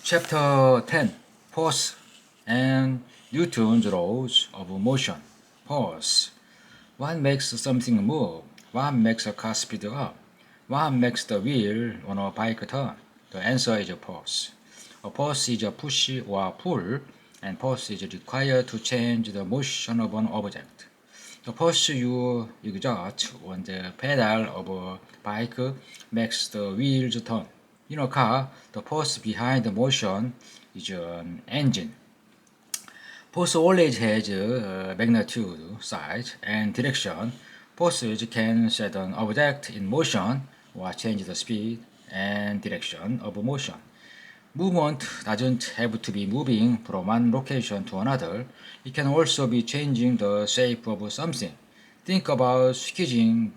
Chapter 10 Force and Newton's laws of motion. Force. What makes something move? What makes a car speed up? What makes the wheel on a bike turn? The answer is a force. A force is a push or pull, and force is required to change the motion of an object. The force you exert on the pedal of a bike makes the wheels turn. In a car, the force behind the motion is an engine. Force always has magnitude, size, and direction. Forces can set an object in motion or change the speed and direction of motion. Movement doesn't have to be moving from one location to another. It can also be changing the shape of something. Think about squeezing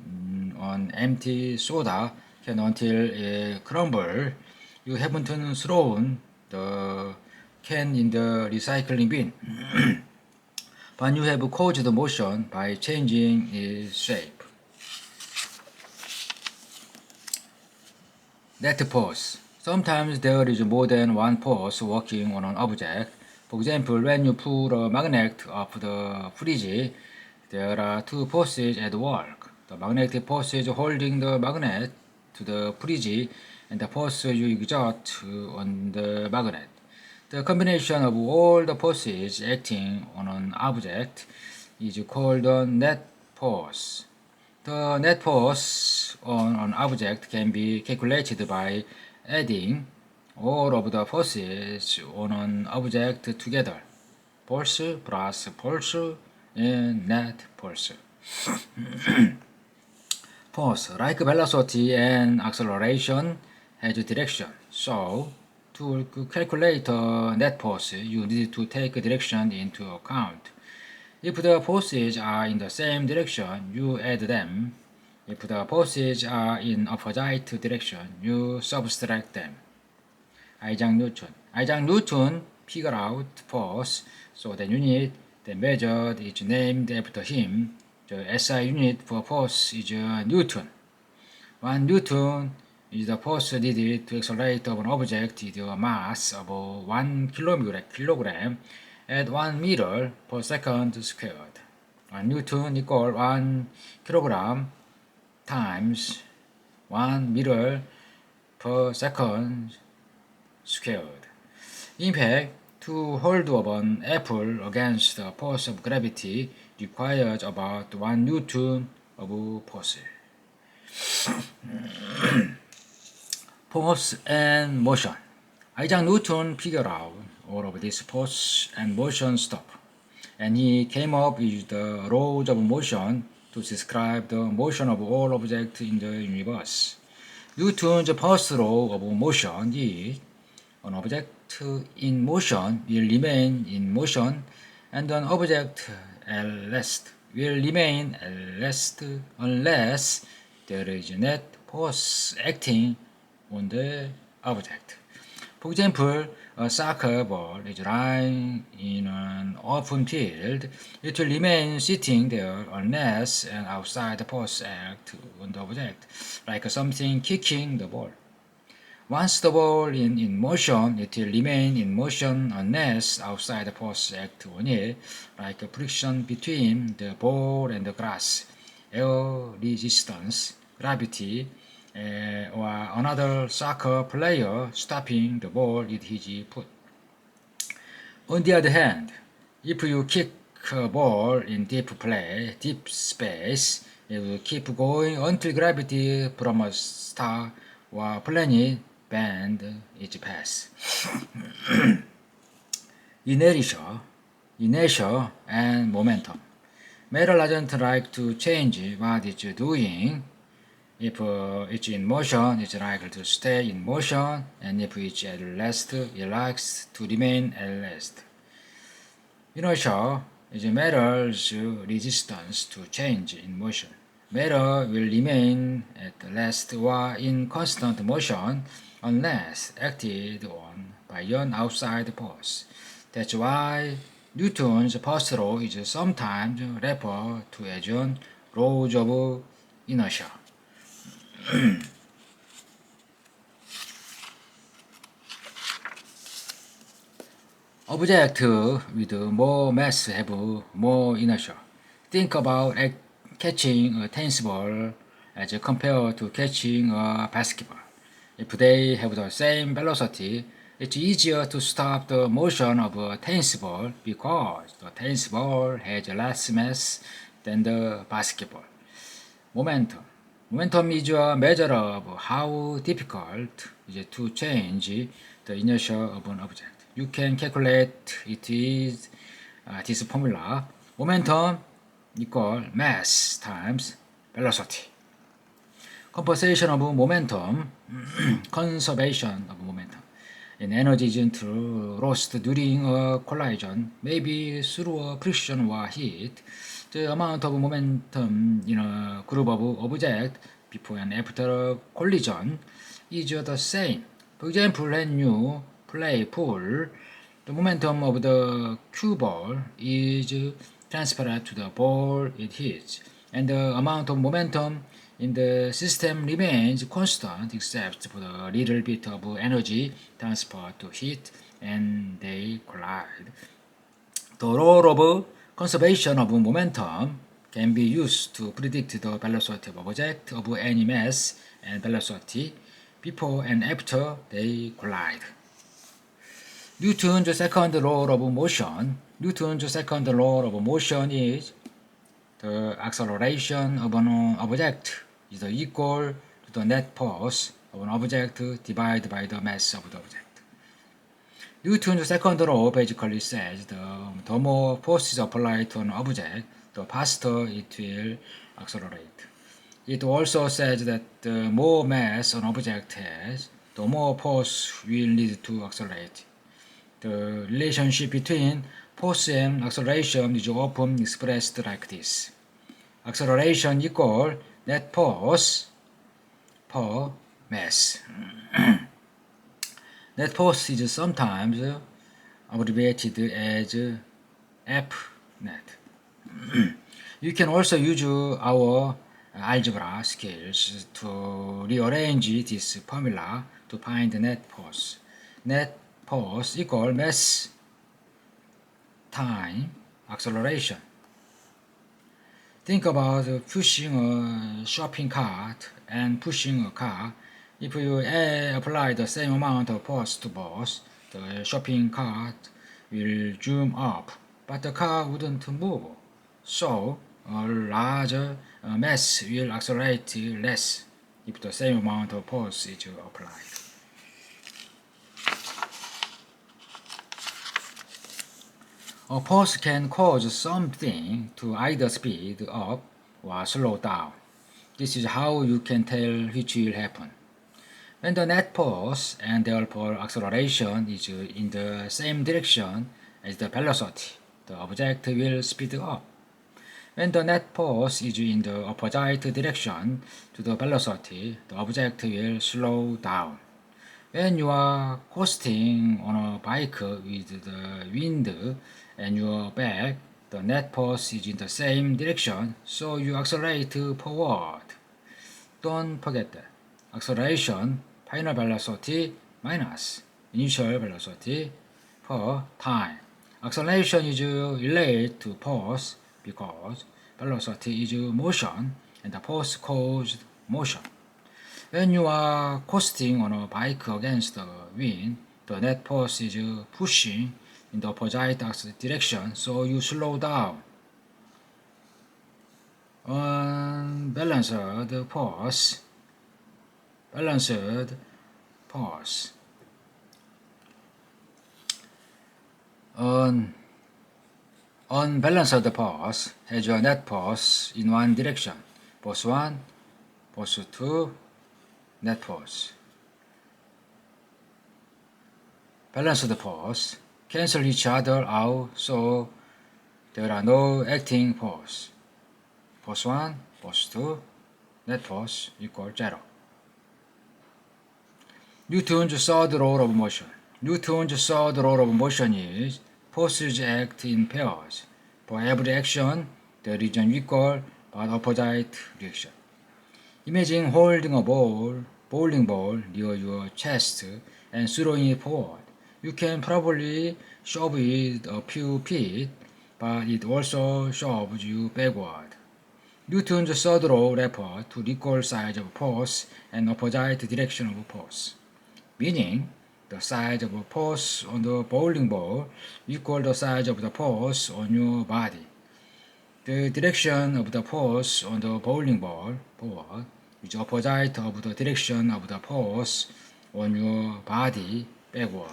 an empty soda can until it crumbles. You haven't thrown the can in the recycling bin, but you have caused the motion by changing its shape. Net force. Sometimes there is more than one force working on an object. For example, when you pull a magnet off the fridge, there are two forces at work. The magnetic force is holding the magnet to the fridge, and the force you exert on the magnet. The combination of all the forces acting on an object is called the net force. The net force on an object can be calculated by adding all of the forces on an object together. Force plus force and net force. Force, like velocity and acceleration, has direction. So, to calculate the net force, you need to take direction into account. If the forces are in the same direction, you add them. If the forces are in opposite direction, you subtract them. Isaac Newton figured out force, so the unit that measured is named after him. The SI unit for force is Newton. 1 Newton is the force needed to accelerate an object with a mass of 1 kilogram at 1 meter per second squared. 1 Newton equals 1 kilogram times 1 meter per second squared. In fact, to hold up an apple against the force of gravity requires about 1 Newton of force. Force and motion. Isaac Newton figured out all of this force and motion stuff, and he came up with the laws of motion to describe the motion of all objects in the universe. Newton's first law of motion is an object in motion will remain in motion, and an object at rest will remain at rest unless there is a net force acting on the object. For example, a soccer ball is lying in an open field. It will remain sitting there unless an outside force acts on the object, like something kicking the ball. Once the ball is in motion, it will remain in motion unless outside force acts on it, like friction between the ball and the grass, air resistance, gravity, or another soccer player stopping the ball with his foot. On the other hand, if you kick a ball in deep space, it will keep going until gravity from a star or planet bend its path. Inertia, and momentum. Matter doesn't like to change what it's doing. If it's in motion, it's likely to stay in motion, and if it's at rest, it likes to remain at rest. Inertia is matter's resistance to change in motion. Matter will remain at rest or in constant motion unless acted on by an outside force. That's why Newton's first law is sometimes referred to as an law of inertia. Object with more mass have more inertia. Think about catching a tennis ball as compared to catching a basketball. If they have the same velocity, it's easier to stop the motion of a tennis ball because the tennis ball has less mass than the basketball. Momentum. Momentum is a measure of how difficult it is to change the inertia of an object. You can calculate it with this formula. Momentum equal mass times velocity. Compensation of momentum, conservation of momentum. In energy isn't lost during a collision, maybe through a friction or heat. The amount of momentum in a group of objects before and after a collision is the same. For example, when you play pool, the momentum of the cue ball is transferred to the ball it hits, and the amount of momentum in the system remains constant except for the little bit of energy transferred to heat and they collide. The law of conservation of momentum can be used to predict the velocity of object of any mass and velocity before and after they collide. Newton's second law of motion. Newton's second law of motion is the acceleration of an object is equal to the net force of an object divided by the mass of the object. Newton's second law basically says the more force is applied to an object, the faster it will accelerate. It also says that the more mass an object has, the more force will need to accelerate. The relationship between force and acceleration is often expressed like this. Acceleration equal net force per mass. Net force is sometimes abbreviated as F net. You can also use our algebra skills to rearrange this formula to find the net force. Net force equal mass time acceleration. Think about pushing a shopping cart and pushing a car. If you apply the same amount of force to both, the shopping cart will zoom up, but the car wouldn't move. So, a larger mass will accelerate less if the same amount of force is applied. A force can cause something to either speed up or slow down. This is how you can tell which will happen. When the net force and therefore acceleration is in the same direction as the velocity, the object will speed up. When the net force is in the opposite direction to the velocity, the object will slow down. When you are coasting on a bike with the wind and your back, the net force is in the same direction, so you accelerate forward. Don't forget that. Acceleration, final velocity minus initial velocity per time. Acceleration is related to force because velocity is motion and the force caused motion. When you are coasting on a bike against the wind, the net force is pushing in the opposite direction, so you slow down. Unbalanced force. Balanced force. Unbalanced force has a net force in one direction. Force 1, force 2, net force. Balanced force cancel each other out, so there are no acting force. Force 1, force 2, net force equal 0. Newton's third law of motion. Newton's third law of motion is forces act in pairs. For every action, there is an equal but opposite reaction. Imagine holding a bowling ball near your chest and throwing it forward. you can probably shove it a few feet, but it also shoves you backward. Newton's third law refers to equal size of force and opposite direction of force, meaning the size of force on the bowling ball equal the size of the force on your body. The direction of the force on the bowling ball forward is opposite of the direction of the force on your body backward.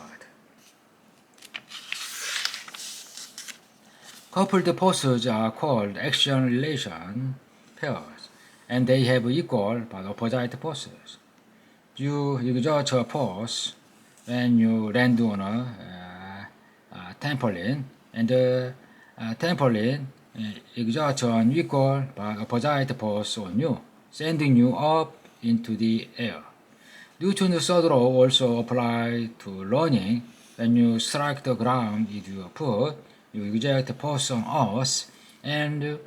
Coupled forces are called action relation pairs, and they have equal but opposite forces. You exert a force when you land on a trampoline, and the trampoline exerts an equal but opposite force on you, sending you up into the air. Newton's third law also applies to running. When you strike the ground with your foot, you exert force on earth, and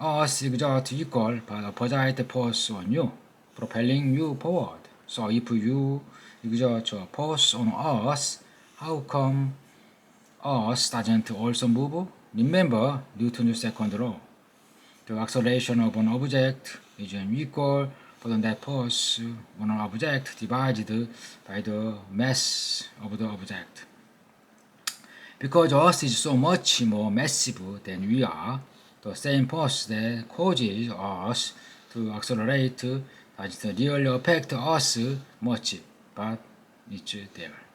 earth exerts equal but opposite force on you, propelling you forward. So if you exert a force on earth, how come earth doesn't also move? Remember Newton's second law. The acceleration of an object is equal for the net force on an object divided by the mass of the object. Because Earth is so much more massive than we are, the same force that causes Earth to accelerate doesn't really affect us much, but it's there.